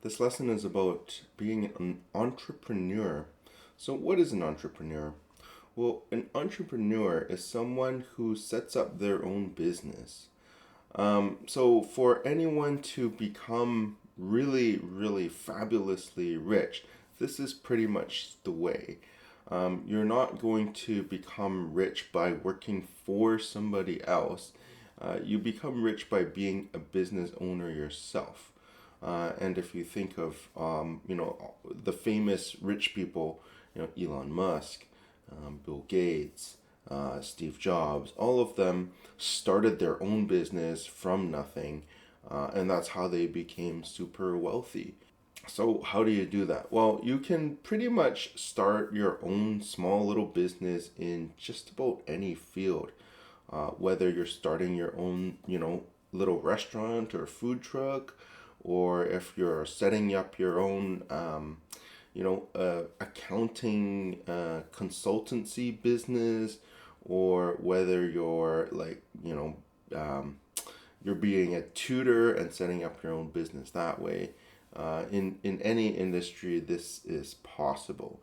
This lesson is about being an entrepreneur. So, what is an entrepreneur? Well, an entrepreneur is someone who sets up their own business. So, for anyone to become really, really fabulously rich, this is pretty much the way. You're not going to become rich by working for somebody else. You become rich by being a business owner yourself. And if you think of, the famous rich people, Elon Musk, Bill Gates, Steve Jobs, all of them started their own business from nothing, and that's how they became super wealthy. So, how do you do that? Well, you can pretty much start your own small little business in just about any field. Whether you're starting your own, little restaurant or food truck, or if you're setting up your own, accounting consultancy business, or whether you're you're being a tutor and setting up your own business that way. In any industry, this is possible.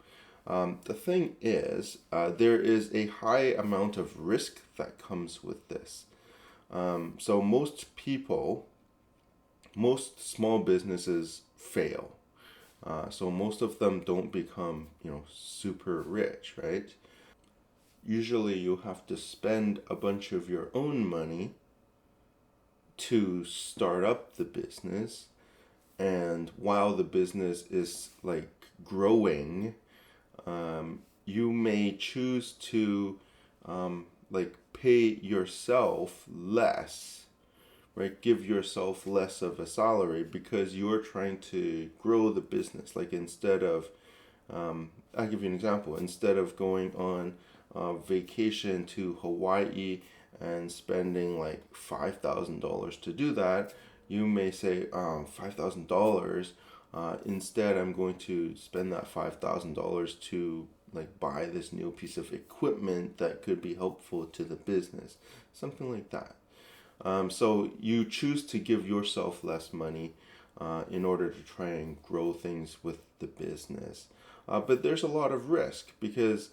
The thing is, there is a high amount of risk that comes with this. So most small businesses fail. So most of them don't become, super rich, right? Usually you have to spend a bunch of your own money to start up the business. And while the business is like growing, you may choose to pay yourself less, right? Give yourself less of a salary because you're trying to grow the business. Like instead of, I'll give you an example. Instead of going on vacation to Hawaii and spending like $5,000 to do that, you may say, $5,000. Instead, I'm going to spend that $5,000 to like buy this new piece of equipment that could be helpful to the business, something like that. So you choose to give yourself less money in order to try and grow things with the business. But there's a lot of risk because,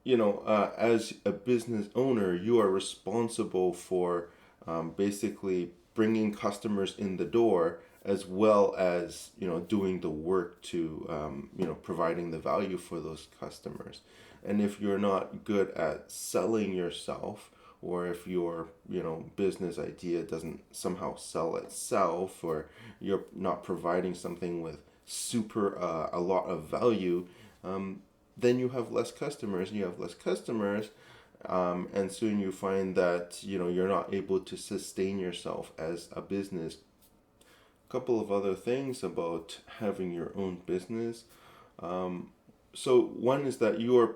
as a business owner, you are responsible for basically bringing customers in the door as well as, doing the work to, providing the value for those customers. And if you're not good at selling yourself, or if your business idea doesn't somehow sell itself, or you're not providing something with super a lot of value, then you have less customers, and you have less customers, and soon you find that you're not able to sustain yourself as a business. A couple of other things about having your own business. So one is that you're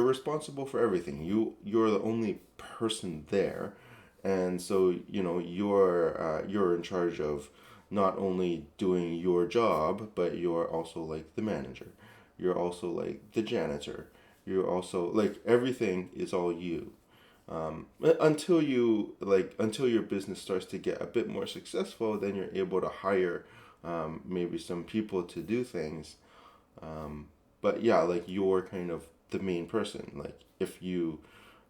responsible for everything. You're the only person there, and so you're in charge of not only doing your job, but you're also like the manager. You're also like the janitor. You're also like everything is all you. Until your business starts to get a bit more successful, then you're able to hire maybe some people to do things. But yeah, like you're kind of the main person. Like if you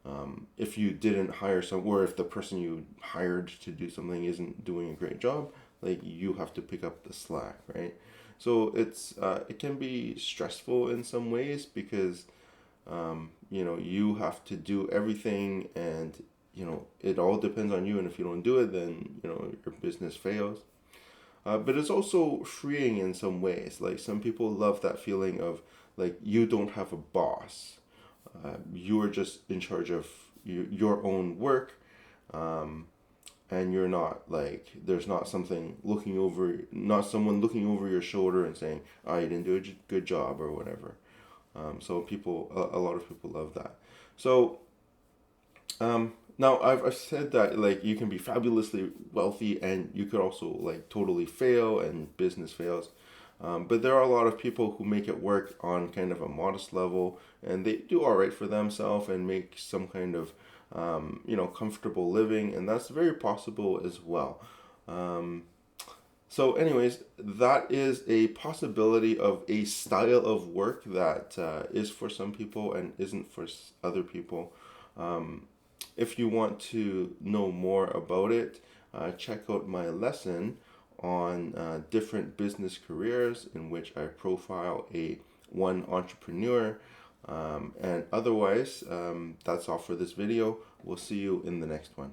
didn't hire some, or if the person you hired to do something isn't doing a great job, like you have to pick up the slack, right? So it can be stressful in some ways because you have to do everything, and it all depends on you. And if you don't do it, then your business fails. But it's also freeing in some ways. Like some people love that feeling of like you don't have a boss. You are just in charge of your own work, and you're not like there's not someone looking over your shoulder and saying, "Oh, you didn't do a good job" or whatever. So a lot of people love that. So now I've said that like you can be fabulously wealthy and you could also like totally fail and business fails. But there are a lot of people who make it work on kind of a modest level, and they do all right for themselves and make some kind of comfortable living, and that's very possible as well. Um, So, anyways, that is a possibility of a style of work that is for some people and isn't for other people. Um, if you want to know more about it, check out my lesson on different business careers in which I profile a one entrepreneur. And otherwise, that's all for this video. We'll see you in the next one.